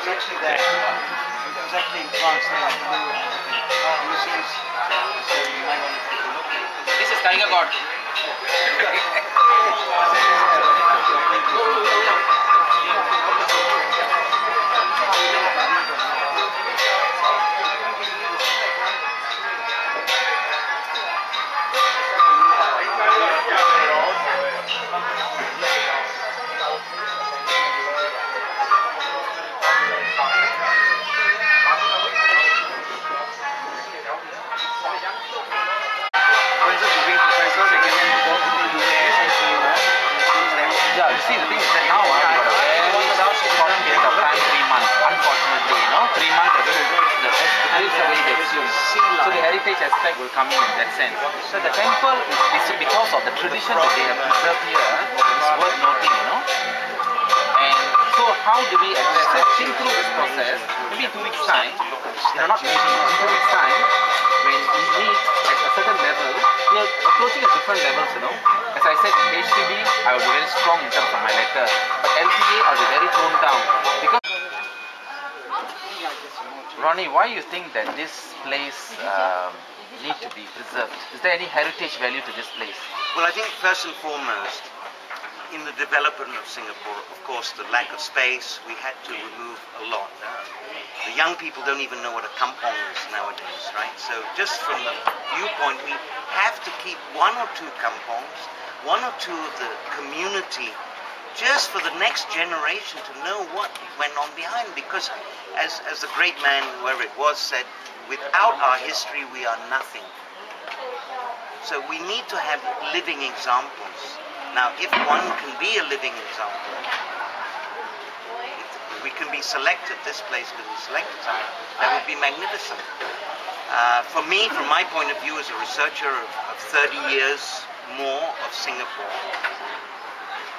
was actually there. It was actually in France there. Museums. So you might want to take a look. This is Tiger God. Yeah, you see, the thing is that now we got a very short period of time, 3 months. Unfortunately, 3 months ago, the tourists are very extreme. So the heritage aspect will come in that sense. So the temple is because of the tradition that they have preserved here is worth noting, And so how do we address it? Think through this process. Maybe in 2 weeks' time, not maybe, in 2 weeks' time, when we meet at a certain level, we are approaching at different levels, As I said, in HTB, I will be very strong in terms of my letter. But LPA, I'll be very toned down. Because Ronnie, why you think that this place need to be preserved? Is there any heritage value to this place? Well, I think first and foremost, in the development of Singapore, of course, the lack of space, we had to remove a lot. The young people don't even know what a kampong is nowadays, right? So just from the viewpoint, we have to keep 1 or 2 kampongs, 1 or 2 of the community, just for the next generation to know what went on behind. Because as the great man, whoever it was, said, without our history, we are nothing. So we need to have living examples. Now, if one can be a living example, we can be selected, this place can be selected, that would be magnificent. For me, from my point of view as a researcher of 30 years more of Singapore,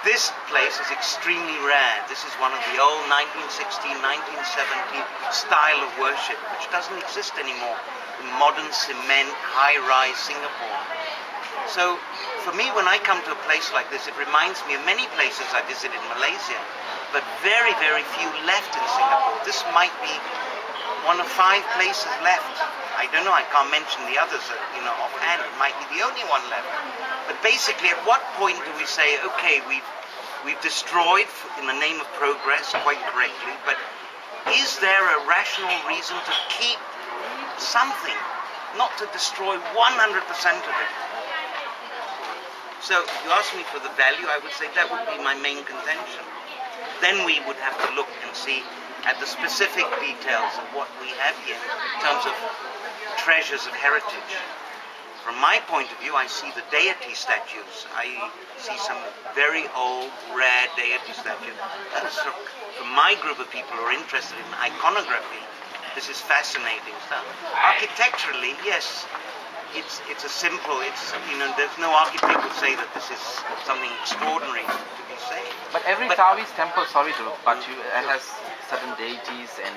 this place is extremely rare. This is one of the old 1960, 1970 style of worship, which doesn't exist anymore in modern cement, high-rise Singapore. So, for me, when I come to a place like this, it reminds me of many places I visited in Malaysia, but very, very few left in Singapore. This might be one of 5 places left. I don't know, I can't mention the others, offhand. It might be the only one left. But basically, at what point do we say, okay, we've destroyed in the name of progress, quite correctly, but is there a rational reason to keep something, not to destroy 100% of it? So you ask me for the value, I would say that would be my main contention. Then we would have to look and see at the specific details of what we have here in terms of treasures of heritage. From my point of view, I see the deity statues. I see some very old, rare deity statues. For my group of people who are interested in iconography, this is fascinating stuff. Architecturally, yes, it's a simple, there's no architect would say that this is something extraordinary to be said. But every Taoist temple, sorry to butt you, has certain deities and,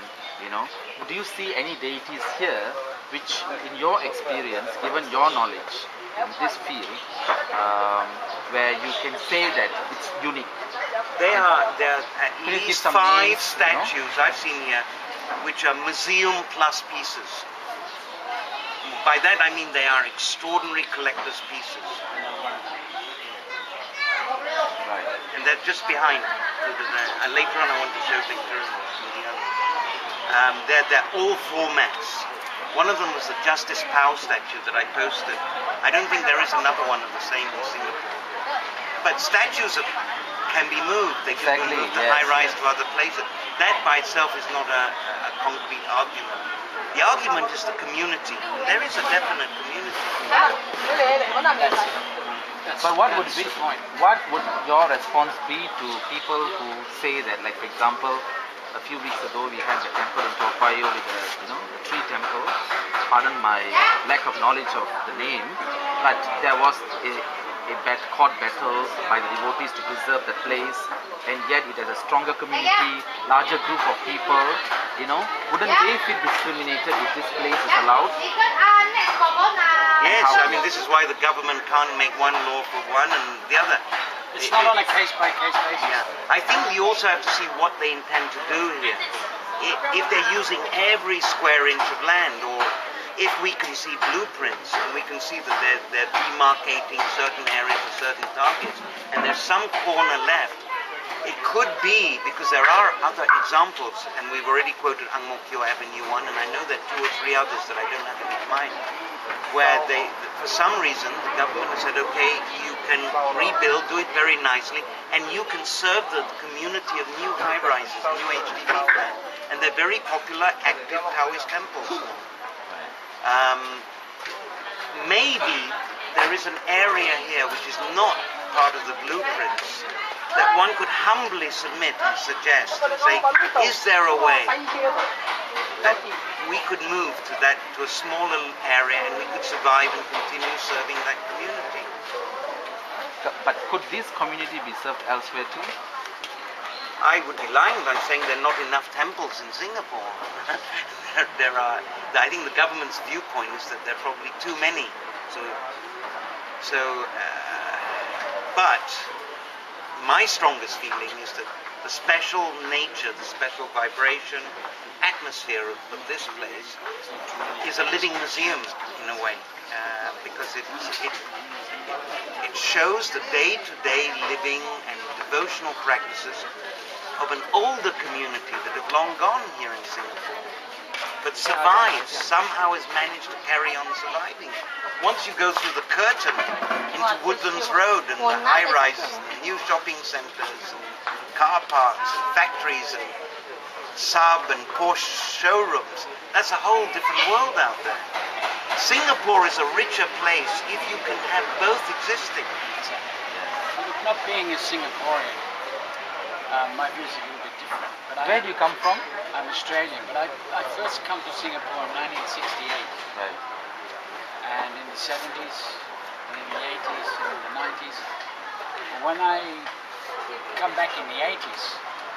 do you see any deities here which, in your experience, given your knowledge in this field, where you can say that it's unique? There are at least 5 statues I've seen here, which are museum plus pieces. By that I mean they are extraordinary collector's pieces. Right. And they're just behind. Later on I want to show pictures of the others. They're all formats. One of them was the Justice Pao statue that I posted. I don't think there is another one of the same in Singapore. But statues can be moved. They can be moved to high-rise to other places. That by itself is not a concrete argument. The argument is the community. There is a definite community. But what would your response be to people who say that, like for example, a few weeks ago we had the temple in Toa Payoh with the tree temple. Pardon my lack of knowledge of the name, but there was a court battle by the devotees to preserve the place, and yet it has a stronger community, larger group of people. Wouldn't they feel discriminated if this place is allowed? Yes, I mean this is why the government can't make one law for one and the other. It's not on a case-by-case basis. Yeah. I think we also have to see what they intend to do here. if they're using every square inch of land, or if we can see blueprints and we can see that they're demarcating certain areas for certain targets, and there's some corner left, it could be, because there are other examples, and we've already quoted UncleYap Avenue 1, and I know there are 2 or 3 others that I don't have in mind, where they, for some reason, the government has said, okay, you can rebuild, do it very nicely, and you can serve the community of new high-rises, new HDB there. And they're very popular, active Taoist temples. Maybe there is an area here which is not part of the blueprints that one could humbly submit and suggest and say, is there a way that we could move to a smaller area and we could survive and continue serving that community? But could this community be served elsewhere too? I would be lying by saying there are not enough temples in Singapore. there are. I think the government's viewpoint is that there are probably too many. But my strongest feeling is that the special nature, the special vibration, atmosphere of this place is a living museum in a way, because it shows the day-to-day living and devotional practices of an older community that have long gone here in Singapore, but survives, somehow has managed to carry on surviving. Once you go through the curtain into Woodlands Road and the high-rises and the new shopping centres and car parks and factories and Saab and Porsche showrooms, that's a whole different world out there. Singapore is a richer place if you can have both existing. Not being a Singaporean, my views are a little bit different. But Where do you come from? I'm Australian, but I first come to Singapore in 1968. Right. And in the 70s, and in the 80s, and in the 90s. And when I come back in the 80s,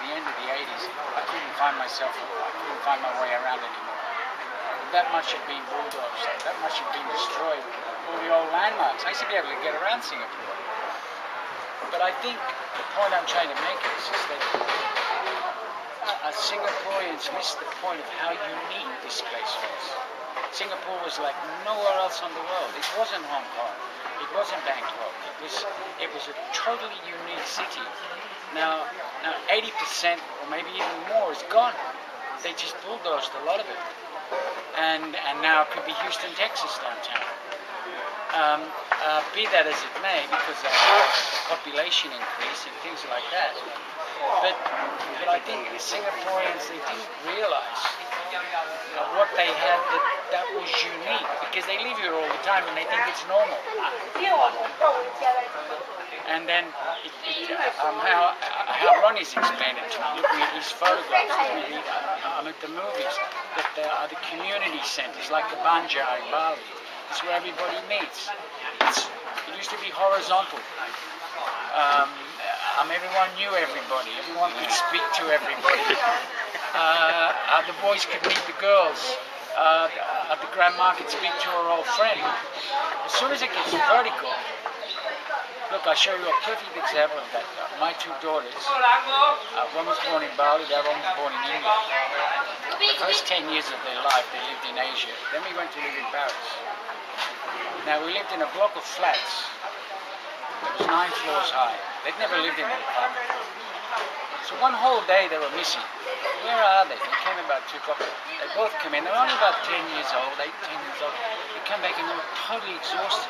the end of the 80s, I couldn't find my way around anymore. That much had been bulldozed, that much had been destroyed, all the old landmarks. I used to be able to get around Singapore. But I think the point I'm trying to make is that Singaporeans missed the point of how unique this place was. Singapore was like nowhere else on the world. It wasn't Hong Kong. It wasn't Bangkok. It was a totally unique city. Now 80% or maybe even more is gone. They just bulldozed a lot of it. And now it could be Houston, Texas downtown. Be that as it may, because of population increase and things like that. But I think the Singaporeans, they didn't realize what they had that was unique, because they live here all the time and they think it's normal. And then how Ronnie's explained it to me, looking at his photographs, I'm at the movies, that there are the community centres like the Banja in Bali. It's where everybody meets. It used to be horizontal. Everyone knew everybody. Everyone could speak to everybody. The boys could meet the girls. At the Grand Market, speak to her old friend. As soon as it gets vertical, look, I'll show you a perfect example of that. My 2 daughters, one was born in Bali, the other one was born in India. The first 10 years of their life, they lived in Asia. Then we went to live in Paris. Now, we lived in a block of flats. It was 9 floors high. They'd never lived in an apartment. So one whole day they were missing. Where are they? They came about 2 o'clock. They both come in. They were only about 10 years old, 8, 10 years old. They come back and they were totally exhausted.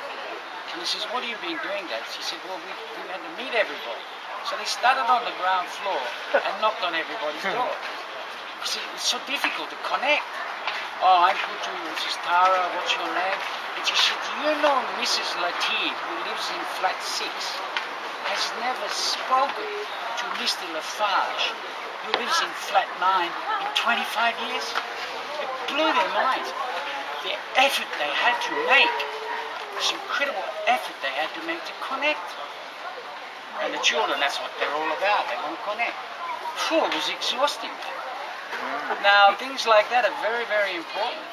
And he says, what have you been doing, Dad? She said, well, we had to meet everybody. So they started on the ground floor and knocked on everybody's door. Because it was so difficult to connect. Oh, I'm Putu, this is Tara, what's your name? And she said, do you know Mrs. Latif, who lives in flat 6, has never spoken to Mr. Lafarge, who lives in flat 9, in 25 years? It blew their minds. The effort they had to make, this incredible effort they had to make to connect. And the children, that's what they're all about. They want to connect. Phew, it was exhausting. Now, things like that are very, very important.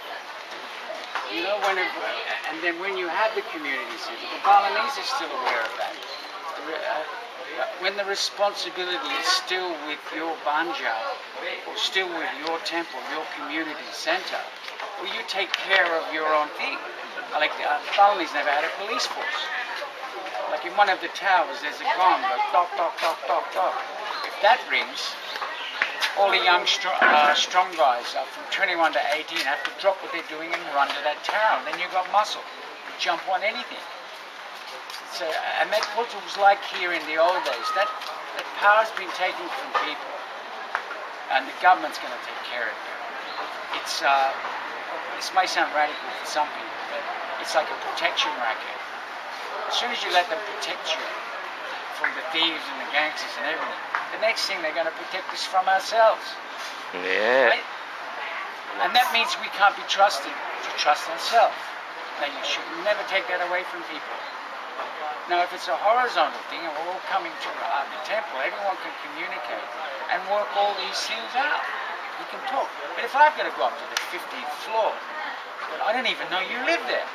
You know, and then when you have the community center, the Balinese are still aware of that. when the responsibility is still with your banja, or still with your temple, your community centre, well, you take care of your own thing. Like Balinese never had a police force. Like in one of the towers, there's a gong, goes tock, tock, tock, tock, tock. If that rings, all the young strong guys from 21 to 18 have to drop what they're doing and run to that tower. Then you've got muscle. You jump on anything. So, and that culture was like here in the old days. That power's been taken from people, and the government's going to take care of it. It's this may sound radical for some people, but it's like a protection racket. As soon as you let them protect you from the thieves and the gangsters and everything, the next thing they're going to protect us from ourselves. Yeah. Right? And that means we can't be trusted to trust ourselves. Now you should never take that away from people. Now, if it's a horizontal thing and we're all coming to the temple, everyone can communicate and work all these things out. We can talk. But if I've got to go up to the 15th floor, well, I don't even know you live there.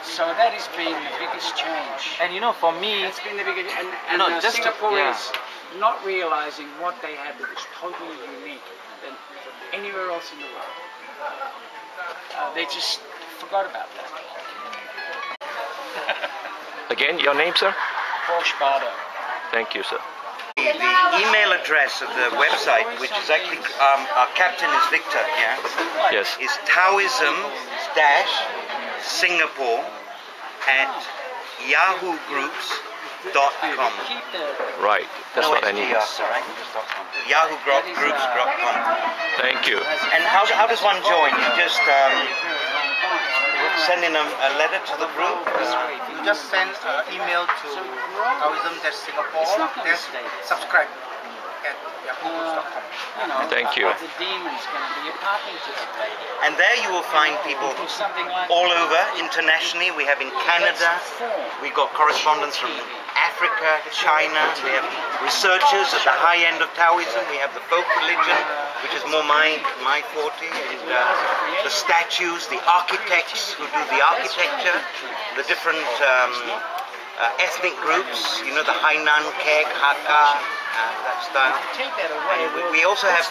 So that has been the biggest change. And you know, for me, It's been the biggest, and just Singapore is not realizing what they have that was totally unique than anywhere else in the world. They just forgot about that. Again, your name, sir? Porsche Bardo. Thank you, sir. The email address of the website, which is actually our captain is Victor, yeah, Yes. is Taoism-Singapore@yahoogroups.com. Keep the Right. That's what I need. yahoogroups.com. Thank you. And how does one join? You just send in a letter to the group. You just send email to Taoism-Singapore, subscribe at yahoo.com. Thank you. The demon's going to be a parting ticket. And there you will find people Something like all over internationally. We have in Canada, we got correspondents from Africa, China, we have researchers at the high end of Taoism, we have the folk religion, which is more my forte, and the statues, the architects who do the architecture, the different ethnic groups, you know, the Hainan, Kek, Hakka, that style. And we also have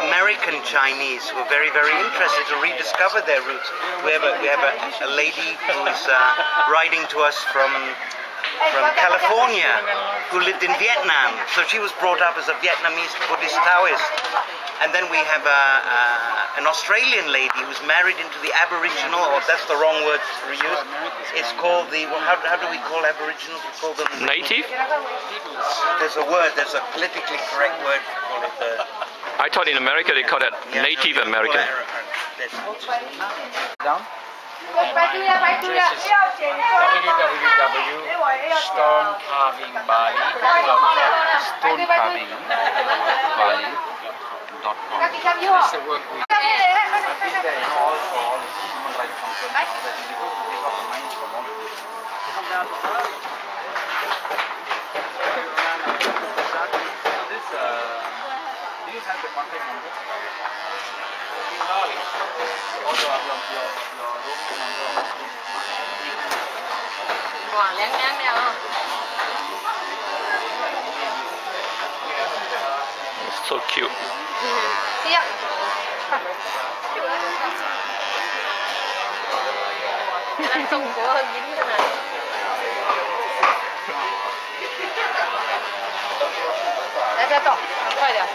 American Chinese who are very, very interested to rediscover their roots. We have a lady who is writing to us from California who lived in Vietnam. So she was brought up as a Vietnamese Buddhist Taoist. And then we have an Australian lady who's married into the Aboriginal, or that's the wrong word to use. It's called the, well, how do we call Aboriginals? We call them Native? There's a word, there's a politically correct word to call it the... I thought in America they call it Native American. down. www.stonecarvingbali.com. That's the work we do. I've been there in all for all the human rights concerns, all that you go to take off the minds from all of this. Come down to us. This, do you have the contact number? Or your room number? It's so cute. Trung Quốc hơn dính thế này. Đây, đây, tổng,快点。